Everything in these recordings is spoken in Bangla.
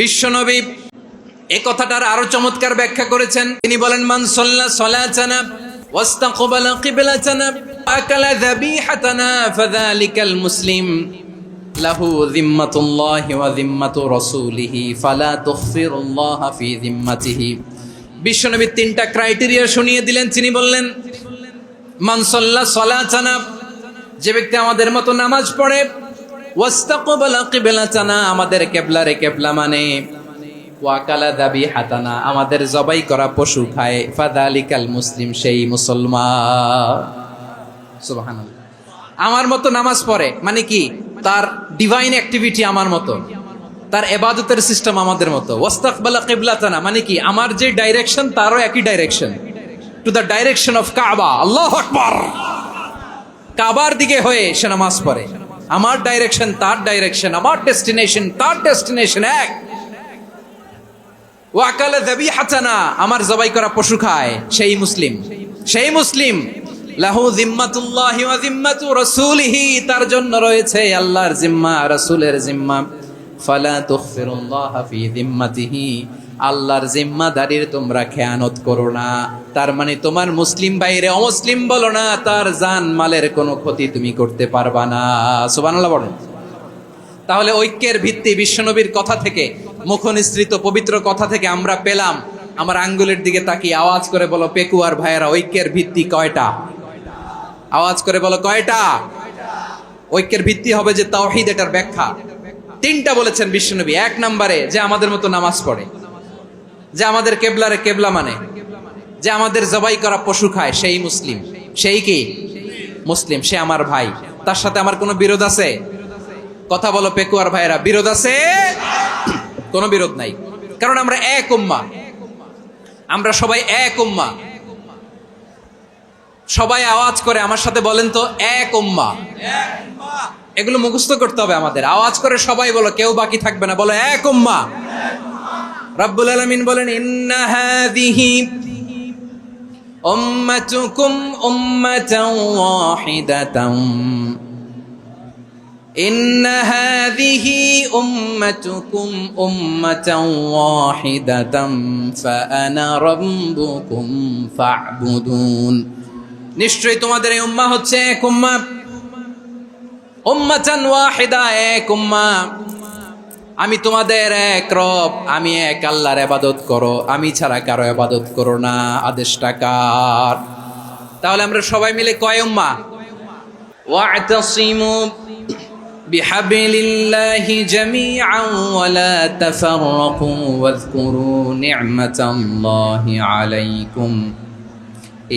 বিশ্বনবী এই কথাটার আরো চমৎকার ব্যাখ্যা করেছেন। তিনি বলেন, মান সাল্লা সালাতানা ওয়াস্তাকবালা কিবলাতানা আকালা যাবিহাতানা ফাযালিকাল মুসলিম লাহু যিম্মাতুল্লাহি ওয়া যিম্মাতু রাসূলিহি ফালা তুখফিরুল্লাহা ফি যিম্মাতিহি। বিশ্বনবী তিনটা ক্রাইটেরিয়া শুনিয়ে দিলেন। তিনি বললেন, মান সাল্লা সালাতানা, যে ব্যক্তি আমাদের মতো নামাজ পড়ে, ওয়াস্তাকবালা কিবলাতানা, আমাদের কিবলারে কিবলা মানে, ওয়াকালা যাবিহাতানা, আমাদের জবাই করা পশু খায়, ফাযালিকাল মুসলিম, সেই মুসলমান। সুবহানাল্লাহ। আমার মতো নামাজ পড়ে মানে কি? তার ডিভাইন অ্যাক্টিভিটি আমার মতো, তার ইবাদতের সিস্টেম আমাদের মতো। ওয়াস্তাকবালা কিবলাতানা মানে কি? আমার যে ডাইরেকশন তারও একই direction, to the direction of কাবা। আল্লাহু আকবার। কাবার দিকে হয়ে সে নামাজ পড়ে। আমার ডাইরেকশন তার ডাইরেকশন, আমার ডেস্টিনেশন তার ডেস্টিনেশন এক। ওয়াকালা যাবিহাতানা, আমার জবাই করা পশু খায়, সেই মুসলিম। সেই মুসলিম। লাহু যিম্মাতুল্লাহি ওয়া যিম্মাতু রাসূলিহি, তার জন্য রয়েছে আল্লাহর জিম্মা, রাসূলের জিম্মা। ফালা তুখফিরুল্লাহা ফি যিম্মাতিহি, আল্লাহর জিম্মাদারির তোমরা খেয়ানত করো না। তার মানে তোমার মুসলিম বাইরে অমুসলিম বলো না, তার জান মালের কোনো ক্ষতি তুমি করতে পারবা না। সুবহানাল্লাহ বলেন। তাহলে ঐক্যের ভিত্তি বিশ্বনবীর কথা থেকে, মুখনিসৃত পবিত্র কথা থেকে আমরা পেলাম। আমার আঙ্গুলের দিকে তাকিয়ে আওয়াজ করে বলো পেকুয়ার ভাইয়েরা, ঐক্যের ভিত্তি কয়টা? আওয়াজ করে বলো কয়টা? ঐক্যের ভিত্তি হবে যে তাওহীদ, এটার ব্যাখ্যা তিনটা বলেছেন বিশ্বনবী। এক নম্বরে, যে আমাদের মতো নামাজ পড়ে, যে আমাদের কেবলারে কেবলা মানে, যে আমাদের জবাই করা পশু খায়, সেই মুসলিম। সেই কি? মুসলিম। সে আমার ভাই, তার সাথে আমার কোনো বিরোধ আছে? কথা বলো পেকুয়ার ভাইরা, বিরোধ আছে? কোনো বিরোধ নাই, কারণ আমরা এক উম্মাহ, আমরা সবাই এক উম্মাহ। সবাই আওয়াজ করে আমার সাথে বলেন তো, এক উম্মাহ। এগুলো মুখস্থ করতে হবে আমাদের। আওয়াজ করে সবাই বলো, কেউ বাকি থাকবে না, বলো এক উম্মাহ। রব্বুল আলামিন বলেন, ইন্না হাযিহি উম্মাতুকুম উম্মাতান ওয়াহিদাতান, ইন্না হাযিহি উম্মাতুকুম উম্মাতান ওয়াহিদাতান ফাআনা রাব্বুকুম ফা'বুদুন। নিশ্চয়ই তোমাদের এই উম্মাহ হচ্ছে এক উম্মাহ। উম্মাতান ওয়াহিদা, এক উম্মাহ। আমি তোমাদের এক রব, আমি এক আল্লাহর ইবাদত করো, আমি ছাড়া কারো ইবাদত করো না। আদেশটা কার? তাহলে আমরা সবাই মিলে কয় উম্মাহ? ওয়া'তাসিমু বিহাবলিল্লাহি জামিআন ওয়া লা তাফাররাকু ওয়াযকুরু নি'মাতাল্লাহি আলাইকুম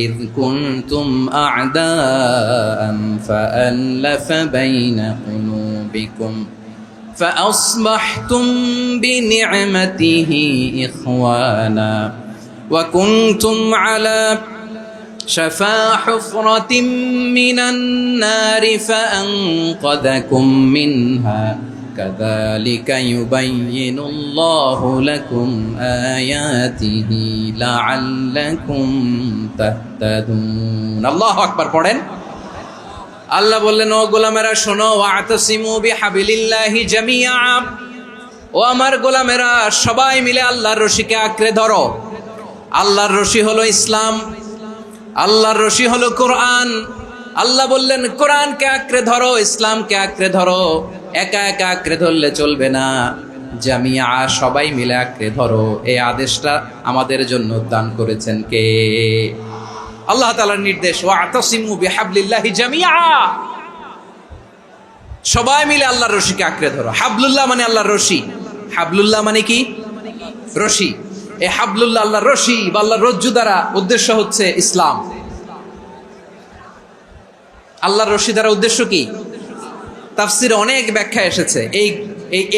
إذ كنتم أعداء فألف بين قلوبكم فأصبحتم بنعمته إخوانا وكنتم على شفا حفرة من النار فأنقذكم منها كذلك يبين الله لكم آياته لعلكم تهتدون। الله أكبر পড়েন। আল্লাহ বললেন, ও গোলামেরা শোনো, ওয়া'তাসিমু বিহাবলিল্লাহি জামিআ, ও আমার গোলামেরা সবাই মিলে আল্লাহর রশিকে আঁকড়ে ধরো। আল্লাহর রশি হলো ইসলাম, আল্লাহর রশি হলো কোরআন। আল্লাহ বললেন, কোরআনকে আঁকড়ে ধরো, ইসলামকে আঁকড়ে ধরো। একা একা আঁকড়ে ধরলে চলবে না, জামিআ, সবাই মিলে আঁকড়ে ধরো। এই আদেশটা আমাদের জন্য দান করেছেন কে? আল্লাহ তাআলার নির্দেশ, ওয়া'তাসিমু বিহাবলিল্লাহি জামিআ, সবাই মিলে আল্লাহর রশিকে আঁকড়ে ধরো। হাবলুল্লাহ মানে আল্লাহর রশি। হাবলুল্লাহ মানে কি? রশি। এই হাবলুল্লাহ আল্লাহর রশি বা আল্লাহর রজ্জু দ্বারা উদ্দেশ্য হচ্ছে ইসলাম। আল্লাহর রশি দ্বারা উদ্দেশ্য কি? তাফসিরে অনেক ব্যাখ্যা এসেছে।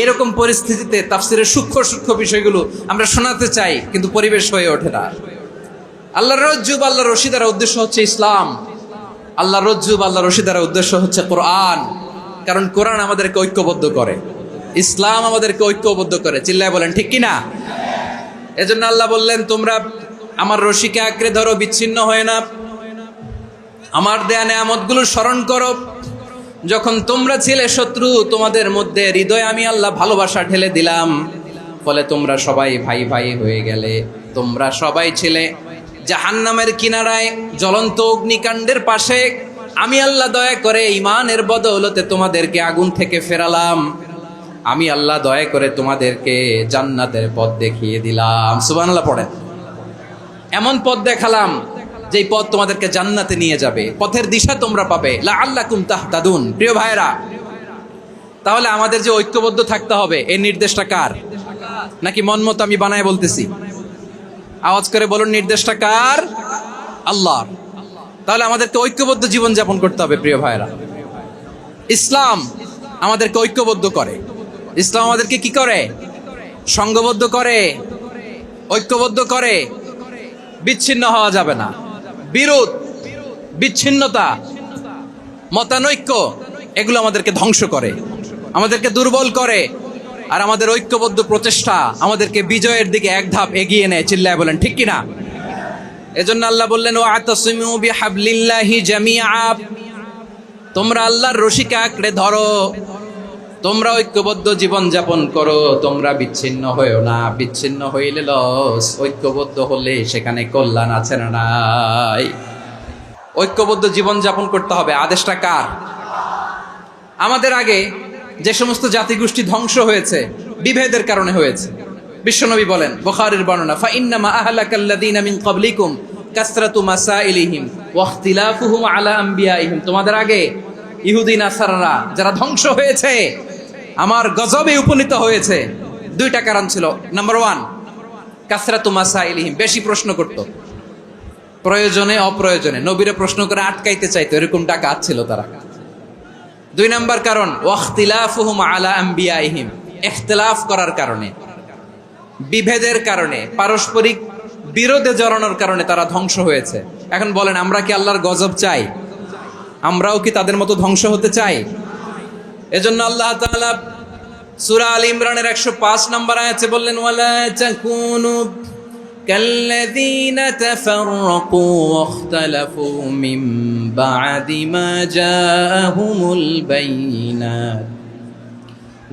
এরকম পরিস্থিতিতে তাফসিরের সূক্ষ্ম সূক্ষ্ম বিষয়গুলো আমরা শোনাতে চাই, কিন্তু পরিবেশ হয়ে ওঠে না। আল্লাহর রজ্জু বা আল্লাহর রশি দ্বারা উদ্দেশ্য হচ্ছে ইসলাম। আল্লাহর রজ্জু বা আল্লাহর রশি দ্বারা উদ্দেশ্য হচ্ছে কোরআন, কারণ কোরআন আমাদেরকে ঐক্যবদ্ধ করে, ইসলাম আমাদেরকে ঐক্যবদ্ধ করে। চিল্লায় বলেন ঠিক কিনা? এজন্য আল্লাহ বললেন, তোমরা আমার রশিকে আঁকড়ে ধরো, বিচ্ছিন্ন হয় না। আমার দেয়া নেয়ামতগুলো স্মরণ করো। যখন তোমরা ছিলে শত্রু, তোমাদের মধ্যে হৃদয়ে আমি আল্লাহ ভালোবাসা ঢেলে দিলাম। ফলে তোমরা সবাই ভাই ভাই হয়ে গেলে। তোমরা সবাই ছিলে জাহান্নামের কিনারায় জ্বলন্ত অগ্নিকাণ্ডের পাশে, আমি আল্লাহ দয়া করে ঈমানের বদৌলতে তোমাদেরকে আগুন থেকে ফেরালাম। আমি আল্লাহ দয়া করে তোমাদেরকে জান্নাতের পথ দেখিয়ে দিলাম। সুবহানাল্লাহ পড়েন। এমন পথ দেখালাম যেই পথ তোমাদেরকে জান্নাতে নিয়ে যাবে, পথের দিশা তোমরা পাবে। লাআল্লাকুম তাহতাদুন। প্রিয় ভাইরা, তাহলে আমাদের যে ঐক্যবদ্ধ থাকতে হবে, এই নির্দেশটা কার? নাকি মন মতো আমি বানায় বলতেছি? আওয়াজ করে বলুন, নির্দেশটা কার? আল্লাহ। তাহলে আমাদেরকে ঐক্যবদ্ধ জীবন যাপন করতে হবে। প্রিয় ভাইরা, ইসলাম আমাদেরকে ঐক্যবদ্ধ করে। ইসলাম আমাদেরকে কি করে? সংঘবদ্ধ করে, ঐক্যবদ্ধ করে। বিচ্ছিন্ন হওয়া যাবে না। বিরোধ, বিচ্ছিন্নতা, মতানৈক্য এগুলো আমাদেরকে ধ্বংস করে, আমাদেরকে দুর্বল করে। আর আমাদের ঐক্যবদ্ধ প্রচেষ্টা আমাদেরকে বিজয়ের দিকে এক ধাপ এগিয়ে নেয়। চিল্লায় বলেন ঠিক কিনা? এজন্য আল্লাহ বললেন, ওয়াতাসিমু বিহাবলিল্লাহি জামিআ। তোমরা আল্লাহর রশিকে আঁকড়ে ধরো, তোমরা ঐক্যবদ্ধ জীবন যাপন করো, তোমরা বিচ্ছিন্ন হয়েও না। বিচ্ছিন্ন হইলে লস, ঐক্যবদ্ধ হলে সেখানে কল্যাণ আছে না নাই? ঐক্যবদ্ধ জীবন যাপন করতে হবে। আদেশটা কার? আমাদের আগে যে সমস্ত জাতিগোষ্ঠী ধ্বংস হয়েছে বিভেদের কারণে হয়েছে। বিশ্বনবী বলেন, বুখারীর বর্ণনা, ফা ইন্নামা আহলাকাল্লাযীনা মিন ক্বাবলিকুম কাসরাতু মাসাইলিহিম ওয়া ইখতিলাফুহুম আলা আমবিয়াইহিম। তোমাদের আগে ইহুদি নাসারারা যারা ধ্বংস হয়েছে, আমার গজবে উপনীত হয়েছে, দুইটা কারণ ছিল। নাম্বার 1, কাসরাতু মাসাইলিহিম, বেশি প্রশ্ন করত, প্রয়োজনে অপ্রয়োজনে নবীরে প্রশ্ন করে আটকাইতে চাইতো, এরকম ডাকাত ছিল তারা। 2 নাম্বার কারণ, ওয়াখতিলাফুহুম আলা আমবিয়াইহিম, ইখতিলাফ করার কারণে, বিভেদের কারণে, পারস্পরিক বিরোধে জড়ানোর কারণে তারা ধ্বংস হয়েছে। এখন বলেন, আমরা কি আল্লাহর গজব চাই? আমরাও কি তাদের মতো ধ্বংস হতে চাই? এজন্য আল্লাহ তাআলা সূরা আল ইমরানের 105 নম্বর আয়াতে বললেন, ওয়ালা তাকুনু কাল্লাযীনা তাফাররাকু ওয়াখতালাফু মিন বা'দি মা জাআহুমুল বাইয়িনাত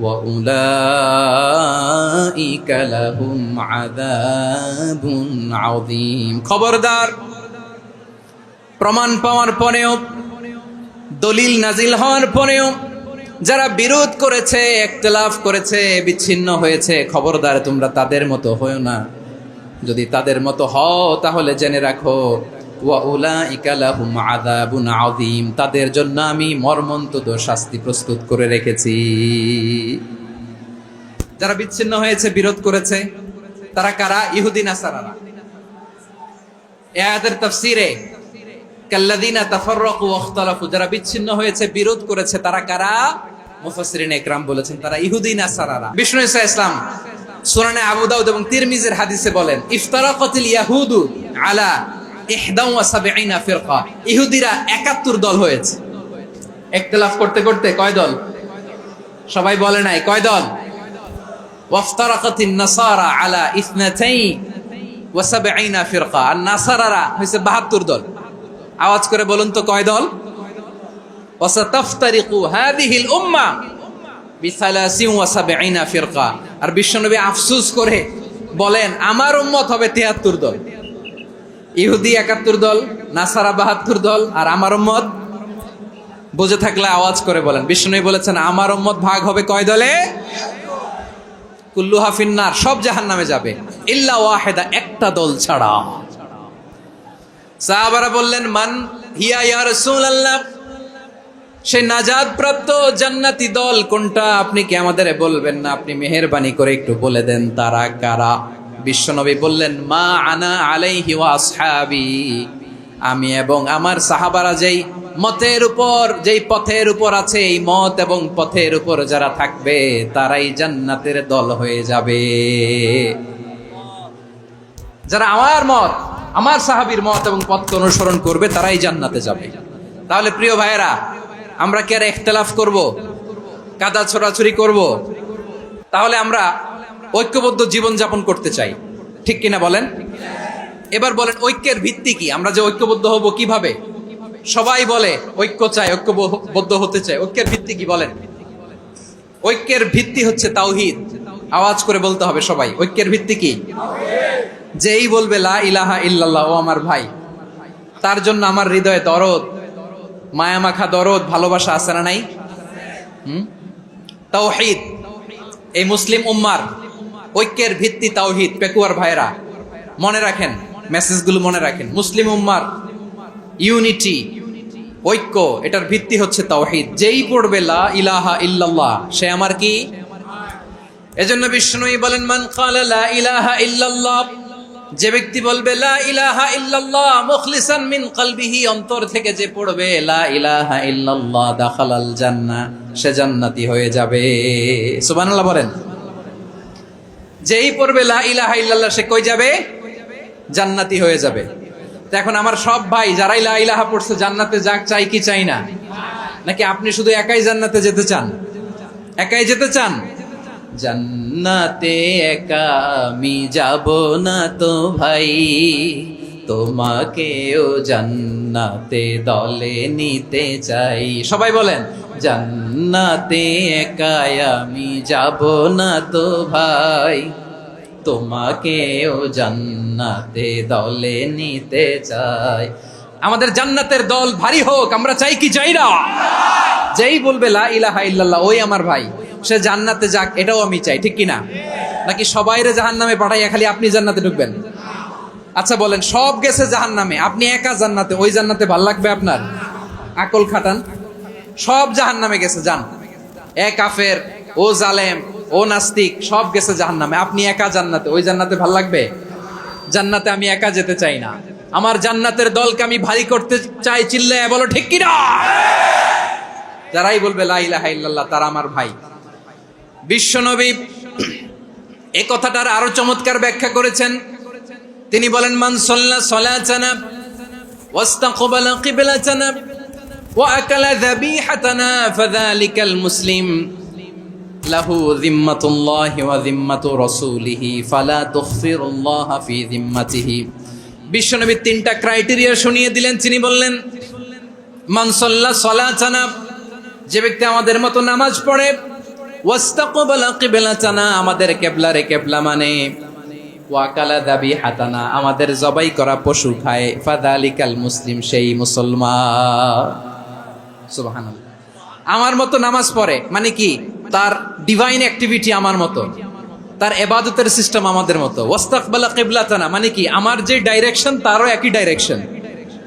ওয়া উলাইকা লাহুম আযাবুন আযীম। খবরদার, প্রমাণ পাওয়ার পরেও, দলিল নাজিল হওয়ার পরেও যারা বিরোধ করেছে, ইখতিলাফ করেছে, বিচ্ছিন্ন হয়েছে, খবরদার তোমরা তাদের মতো হয়ো না। যদি তাদের মতো হও তাহলে জেনে রাখো, ওয়া উলাইকা লাহুম আযাবুন আযীম, তাদের জন্য আমি মর্মন্তুদ শাস্তি প্রস্তুত করে রেখেছি। যারা বিচ্ছিন্ন হয়েছে, বিরোধ করেছে, তারা কারা? ইহুদি নাসারারা। এই আয়াতের তাফসীরে কাল্লাযীনা তাফাররাকু ওয়াখতালাফু, যারা বিচ্ছিন্ন হয়েছে, বিরোধ করেছে, তারা কারা? মুফাসসিরিন ইকরাম বলেছেন তারা ইহুদি নাসারারা। বিষ্ণু ঈসা ইসলাম সুনানে আবু দাউদ এবং তিরমিজির হাদিসে বলেন, ইফতারাকাতিল ইয়াহুদু আলা 71 ফিরকা। ইহুদিরা 71 দল হয়েছে। ইখতিলাফ করতে করতে কয় দল? সবাই বলে নাই, কয় দল? ওয়াফতারাকাতিন নাসারা আলা 72 ফিরকা। আর নাসারারা হইছে 72 দল। আওয়াজ করে বলুন তো, কয় দল? ওয়াসাতাফতারিকু হাযিহিল উম্মাহ বি73 ফিরকা। আর বিশ্বনবী আফসোস করে বলেন, আমার উম্মত হবে 73 দল। ইহুদি 71 দল, নাসারা 72 দল, আর আমার উম্মত, বুঝে থাকলে আওয়াজ করে বলেন। বিশ্বনবী বলেছেন, আমার উম্মত ভাগ হবে কয় দলে? কুল্লুহা ফিন্নার, সব জাহান্নামে যাবে, ইল্লা ওয়াহিদা, একটা দল ছাড়া। সাহাবারা বললেন, মান হিয়া ইয়া রাসূলুল্লাহ, সেই নাজাত প্রাপ্ত জান্নাতি দল কোনটা? আপনি কি আমাদের বলবেন না? আপনি মেহেরবানি করে একটু বলে দেন তারা কারা। বিশ্বনবী বললেন, মা আনা আলাইহি ওয়া আসহাবি, আমি এবং আমার সাহাবারা যেই মতের উপর, যেই পথের উপর আছে, এই মত এবং পথের উপর যারা থাকবে তারাই জান্নাতের দল হয়ে যাবে। যারা আমার মত, আমার সাহাবীর মত এবং পথকে অনুসরণ করবে তারাই জান্নাতে যাবে। তাহলে প্রিয় ভাইয়েরা, আমরা কি আর ইখতিলাফ করব, কাদা ছোড়াছুরি করব? তাহলে আমরা ঐক্যবদ্ধ জীবন যাপন করতে চাই, ঠিক কিনা বলেন? এবার বলেন, ঐক্যের ভিত্তি কি? আমরা যে ঐক্যবদ্ধ হব কিভাবে? সবাই বলে ঐক্য চাই, ঐক্যবদ্ধ হতে চাই। ঐক্যের ভিত্তি কি বলেন? ঐক্যের ভিত্তি হচ্ছে তাওহীদ। আওয়াজ করে বলতে হবে সবাই। ঐক্যের ভিত্তি কি? যেই বলবে লা ইলাহা ইল্লাল্লাহ, ও আমার ভাই, তার জন্য আমার হৃদয়ে দরদ, মায়ামাখা দরদ, ভালোবাসা আছে না নাই? তাওহীদ, এই মুসলিম উম্মার ঐক্যের ভিত্তি তাওহীদ। পেকুয়ার ভাইরা মনে রাখেন, মেসেজগুলো মনে রাখেন। মুসলিম উম্মার ইউনিটি, ঐক্য, এটার ভিত্তি হচ্ছে তাওহীদ। যেই পড়বে লা ইলাহা ইল্লাল্লাহ, সে আমার কি? এজন্য বিষ্ণুই বলেন, মান ক্বালা লা ইলাহা ইল্লাল্লাহ, যে ব্যক্তি বলবে লা ইলাহা ইল্লাল্লাহ মুখলিসান মিন কলবিহি, অন্তর থেকে যে পড়বে লা ইলাহা ইল্লাল্লাহ, দাখালাল জান্নাহ, সে জান্নাতি হয়ে যাবে। সুবহানাল্লাহ বলেন। যেই পড়বে লা ইলাহা ইল্লাল্লাহ, সে কই যাবে? জান্নাতি হয়ে যাবে। তো এখন আমার সব ভাই যারাই লা ইলাহা পড়ছে জান্নাতে যাক, চাই কি চাই না? নাকি আপনি শুধু একাই জান্নাতে যেতে চান? একাই যেতে চান? জান্নাতে একা আমি যাব না তো ভাই, তোমাকেও জান্নাতে দলে নিতে চাই। সবাই বলেন, জান্নাতে একা আমি যাব না তো ভাই, তোমাকেও জান্নাতে দলে নিতে চাই। আমাদের জান্নাতের দল ভারী হোক, আমরা চাই কি চাই না? যেই বলবে লা ইলাহা ইল্লাল্লাহ, ওই আমার ভাই, সে জান্নাতে যাক, এটাও আমি চাই, ঠিক কিনা? নাকি সবাইরে জাহান্নামে পাঠাইয়া খালি আপনি জান্নাতে ঢুকবেন? আচ্ছা বলেন, সব গেছে জাহান্নামে, আপনি একা জান্নাতে, ওই জান্নাতে ভাল লাগবে আপনার? আকল খাটান। সব জাহান্নামে গেছে, যান। এ কাফের, ও জালেম, ও নাস্তিক, সব গেছে জাহান্নামে, আপনি একা জান্নাতে, ওই জান্নাতে ভাল লাগবে? জান্নাতে আমি একা যেতে চাই না, আমার জান্নাতের দলকে আমি ভারী করতে চাই। চিল্লায় বলো ঠিক কিনা? যারাই বলবে লা ইলাহা ইল্লাল্লাহ, তারা আমার ভাই। বিশ্বনবী এই কথাটার আরো চমৎকার ব্যাখ্যা করেছেন। তিনি বলেন, মান সাল্লা সালাতানা ওয়াস্তাকবালা কিবলাতানা ওয়া আকালা যাবিহাতানা ফাযালিকাল মুসলিম লাহু যিম্মাতুল্লাহি ওয়া যিম্মাতু রাসূলিহি ফালা তুগফিরুল্লাহ ফি যিম্মাতিহি। বিশ্বনবী তিনটা ক্রাইটেরিয়া শুনিয়ে দিলেন। তিনি বললেন, মান সাল্লা সালাতানা, যে ব্যক্তি আমাদের মতো নামাজ পড়ে, ওয়াস্তাকবালা কিবলাতানা, আমাদের কিবলারে কিবলা মানে, ওয়াকালা যাবিহাতানা, আমাদের জবাই করা পশু খায়, ফাযালিকাল মুসলিম, সেই মুসলমান। সুবহানাল্লাহ। আমার মতো নামাজ পড়ে মানে কি? তার ডিভাইন অ্যাক্টিভিটি আমার মতো, তার ইবাদতের সিস্টেম আমাদের মতো। ওয়াস্তাকবালা কিবলাতানা মানে কি? আমার যে ডাইরেকশন, তারও একই direction,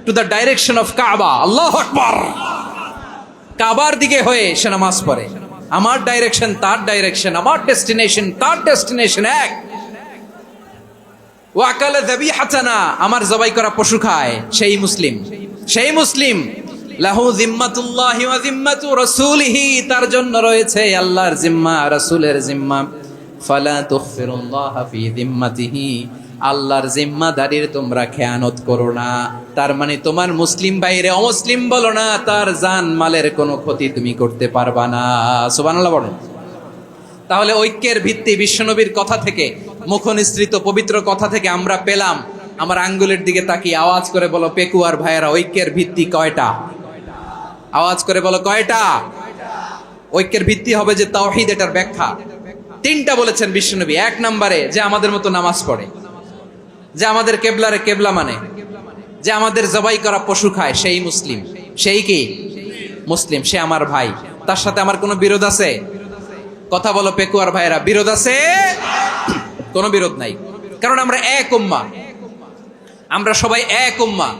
to the direction of কাবা। আল্লাহু আকবার। কাবার দিকে হয়ে সে নামাজ পড়ে। আমার ডাইরেকশন, তার ডাইরেকশন, আমার ডেস্টিনেশন, তার ডেস্টিনেশন এক। ওয়াকালা যাবিহাতানা, আমার জবাই করা পশু খায়, সেই মুসলিম। সেই মুসলিম। লাহু যিম্মাতুল্লাহি ওয়া যিম্মাতু রাসূলিহি, তার জন্য রয়েছে আল্লাহর জিম্মা, রাসূলের জিম্মা। ফালা তুগফিরুল্লাহ ফি যিম্মাতিহি, আল্লাহর জিম্মাদারির তোমরা খেয়ানত করো না। তার মানে তোমার মুসলিম বাইরে অমুসলিম বলো না, তার জান মালের কোনো ক্ষতি তুমি করতে পারবা না। সুবহানাল্লাহ বলেন। তাহলে ঐক্যের ভিত্তি বিশ্বনবীর কথা থেকে, মুখনিসৃত পবিত্র কথা থেকে আমরা পেলাম। আমার আঙ্গুলের দিকে তাকিয়ে আওয়াজ করে বলো পেকুয়ার ভাইয়েরা, ঐক্যের ভিত্তি কয়টা? আওয়াজ করে বলো কয়টা? ঐক্যের ভিত্তি হবে যে তাওহীদ, এটার ব্যাখ্যা তিনটা বলেছেন বিশ্বনবী। এক নম্বরে, যে আমাদের মতো নামাজ পড়ে, যে আমাদের কেবলারে কেবলা মানে, যে আমাদের জবাই করা পশু খায়, সেই মুসলিম। সেই কি? মুসলিম। সে আমার ভাই। তার সাথে আমার কোনো বিরোধ আছে? কথা বলো পেকুয়ার ভাইয়েরা, বিরোধ আছে? কোনো বিরোধ নাই, কারণ আমরা এক উম্মাহ, আমরা সবাই এক উম্মাহ।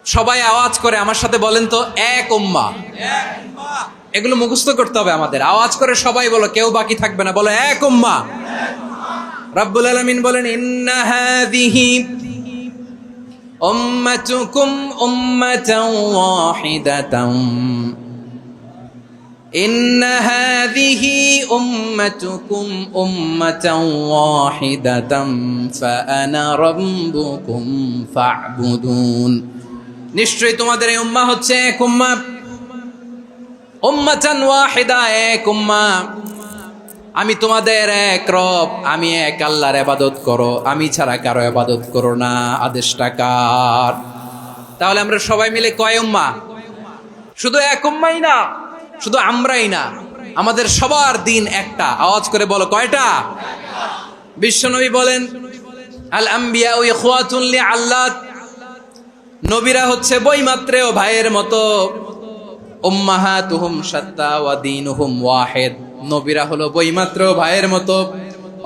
সবাই আওয়াজ করে আমার সাথে বলেন তো, এক উম্মাহ। এগুলো মুখস্থ করতে হবে আমাদের। আওয়াজ করে সবাই বলো, কেউ বাকি থাকবে না, বলো এক উম্মাহ। রব্বুল আলামিন বলেন, ইন্না হাযিহি উম্মাতুকুম উম্মাতান ওয়াহিদাতান, ইন্না হাযিহি উম্মাতুকুম উম্মাতান ওয়াহিদাতান ফাআনা রাব্বুকুম ফা'বুদুন। নিশ্চয়ই তোমাদের এই উম্মাহ হচ্ছে এক উম্মাহ, উম্মাতান ওয়াহিদা, এক উম্মাহ। আমি তোমাদের এক রব, আমি এক আল্লাহর ইবাদত করো, আমি ছাড়া কারো ইবাদত করো না। আদেশটা কার? তাহলে আমরা সবাই মিলে কয় উম্মাহ? শুধু এক উম্মাই না, শুধু আমরাই না, আমাদের সবার দিন একটা। আওয়াজ করে বলো কয়টা? বিশ্বনবী বলেন আল আম্বিয়া ইখওয়াতুন লিআল্লাত, নবীরা হচ্ছে বইমাত্রেও ভাইয়ের মতো। উম্মাহাতুহুম শাত্তা ওয়া দীনুহুম ওয়াহিদ, নবীরা হলো বইমাত্রেও ভাইয়ের মতো।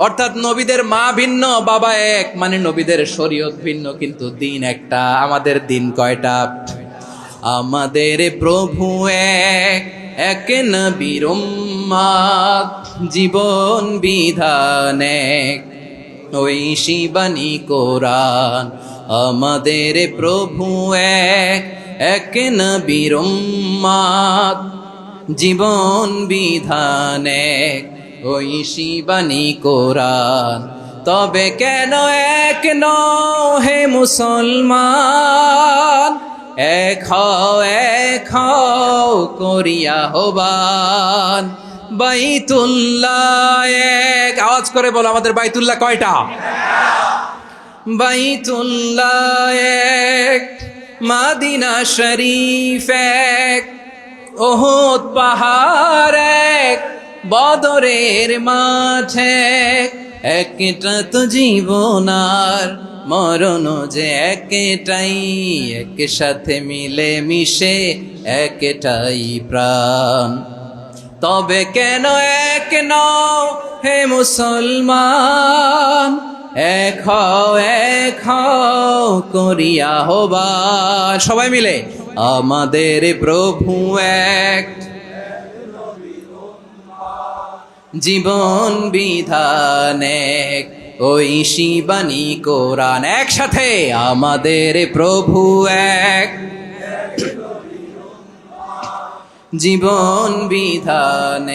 অর্থাৎ নবীদের মা ভিন্ন বাবা এক, মানে নবীদের শরীয়ত ভিন্ন কিন্তু দিন একটা। আমাদের দিন কয়টা? আমাদের প্রভু এক, এক নবীর উম্মত, জীবন বিধান এক, ওই শিবানী কোরআন। আমাদের প্রভু এক, এক নবীর উম্মত, জীবন বিধান এক, ওই শিবানী কোরআন। তবে কেন এক নও হে মুসলমান, এক হও করিয়া হবান। বাইতুল্লাহ এক, আওয়াজ করে বলো আমাদের বাইতুল্লাহ কয়টা? বাইতুল্লাহ এক, মাদিনা শরীফ এক, ওহুদ পাহাড় এক, বদরের মাঠ এক। একটা তো জীবন আর মরণ যে একটাই, এক সাথে মিলে মিশে একটাই প্রাণ। তবে কেন এক নও হে মুসলমান, এক হও করিয়া হবান। সবাই মিলে আমাদের প্রভু এক, জীবন বিধান এক, ওই শিবানী কোরআন। একসাথে আমাদের প্রভু এক, জীবন বিধান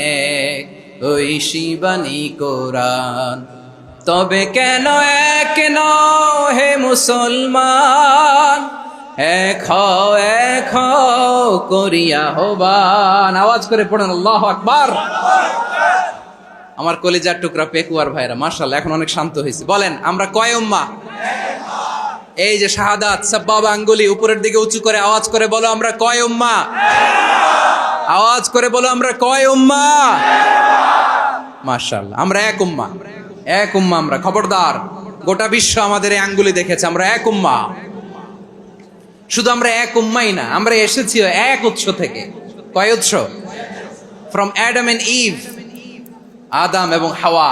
এক, ওই শিবানী কোরআন। তবে কেন এক নও হে মুসলমান, এক হও করিয়া হবান। আওয়াজ করে পড়েন আল্লাহু আকবার। আমার কলিজার টুকরা পেকুয়ার ভাইরা মাশাআল্লাহ এখন অনেক শান্ত হয়েছে। বলেন আমরা কয় উম্মাহ? এই যে শাহাদাত সাব্বাবা আঙ্গুলি উপরের দিকে উঁচু করে আওয়াজ করে বলো আমরা কয় উম্মাহ? আওয়াজ করে বলো আমরা কয় উম্মাহ? মাশাআল্লাহ আমরা এক উম্মাহ, এক উম্মাহ আমরা। খবরদার, গোটা বিশ্ব আমাদের এই আঙ্গুলি দেখেছে, আমরা এক উম্মাহ। শুধু আমরা এক উম্মাই না, আমরা এসেছি এক উৎস থেকে। কয় উৎস? ফ্রম অ্যাডাম এন্ড ইভ, আদম এবং হাওয়া,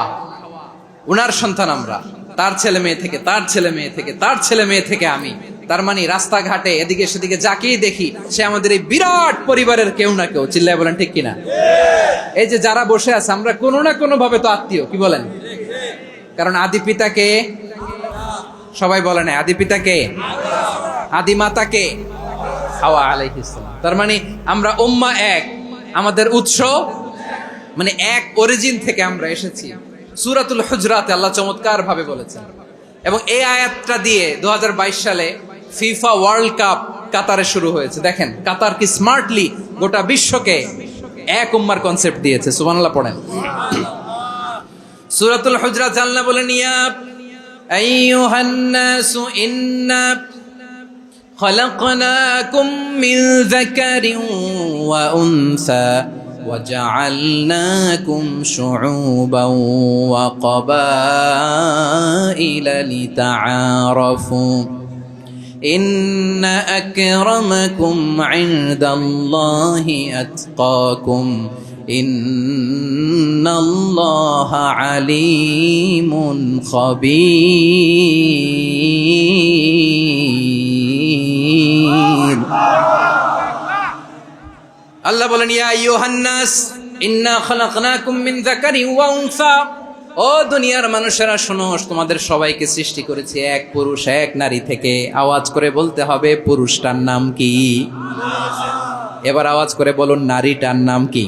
উনার সন্তান আমরা। তার ছেলে মেয়ে থেকে, তার ছেলে মেয়ে থেকে, তার ছেলে মেয়ে থেকে আমি। তার মানে রাস্তাঘাটে এদিকে সেদিকে যাকেই দেখি সে আমাদের এই বিরাট পরিবারের কেউ না কেউ। চিল্লায় বলেন ঠিক কিনা? এই যে যারা বসে আছে আমরা কোনো না কোনো ভাবে তো আত্মীয়, কি বলেন? কারণ আদি পিতাকে সবাই বলে না, আদি পিতাকে, আদি মাতাকে হাওয়া আলাইহিস সালাম। তার মানে আমরা উম্মাহ এক, আমাদের উৎস মানে এক অরিজিন থেকে আমরা এসেছি। সূরাতুল হুজরাতে আল্লাহ চমৎকার ভাবে বলেছেন, এবং এই আয়াতটা দিয়ে 2022 সালে ফিফা ওয়ার্ল্ড কাপ কাতারে শুরু হয়েছে। দেখেন কাতার কি স্মার্টলি গোটা বিশ্বকে এক উম্মার কনসেপ্ট দিয়েছে। সুবহানাল্লাহ পড়েন। সূরাতুল হুজরাত আল্লাহ বলেন ইয়া আইয়ুহান নাসু ইন্না খলাকনাকুম মিন যাকারিন ওয়া উনসা وجعلناكم شعوبا وقبائل لتعارفوا إن أكرمكم عند الله أتقاكم إن الله عليم خبير। আল্লাহ বলেন ইয়া আইয়ুহান নাস ইন্না খালাকনাকুম মিন যাকারিন ওয়া উনসা, ও দুনিয়ার মানুষেরা শোনো, তোমাদের সবাইকে সৃষ্টি করেছি এক পুরুষ এক নারী থেকে। আওয়াজ করে বলতে হবে পুরুষটার নাম কি? এবার আওয়াজ করে বলুন নারীটার নাম কি?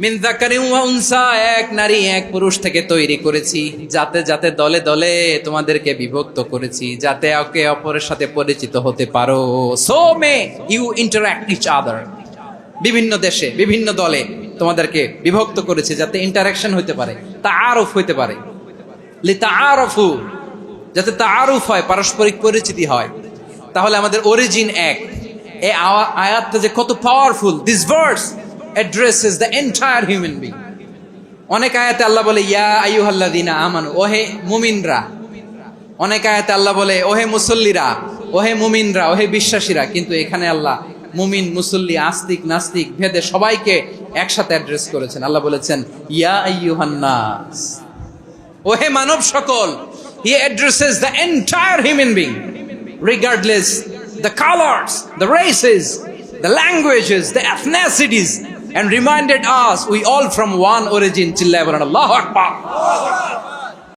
মিন যাকারিন ওয়া উনসা, এক নারী এক পুরুষ থেকে তৈরি করেছি। যাতে যাতে দলে দলে তোমাদেরকে বিভক্ত করেছি, যাতে একে অপরের সাথে পরিচিত হতে পারো। So may you interact each other. বিভিন্ন দেশে বিভিন্ন দলে তোমাদেরকে বিভক্ত করেছি যাতে ইন্টারাকশন হইতে পারে, তাআরুফ হইতে পারে। লিতাআরফু, যাতে তাআরুফ হয়, পারস্পরিক পরিচিতি হয়। তাহলে আমাদের অরিজিন এক। এই আয়াতটা যে কত powerful, this verse addresses the entire human being. অনেক আয়াতে আল্লাহ বলে ইয়া আইয়ুহাল্লাযীনা আমানু, ওহে মুমিনরা। অনেক আয়াতে আল্লাহ বলে ওহে মুসল্লিরা, ওহে মুমিনরা, ওহে বিশ্বাসীরা। কিন্তু এখানে আল্লাহ মুমিন, মুসল্লি, আস্তিক, নাস্তিক ভেদে সবাইকে একসাথে অ্যাড্রেস করেছেন। আল্লাহ বলেছেন ইয়া আইয়ুহান নাস, ওহে মানব সকল। He addresses the entire human being, regardless the colors, the races, the languages, the ethnicities, and reminded us we all from one origin. Allahu Akbar.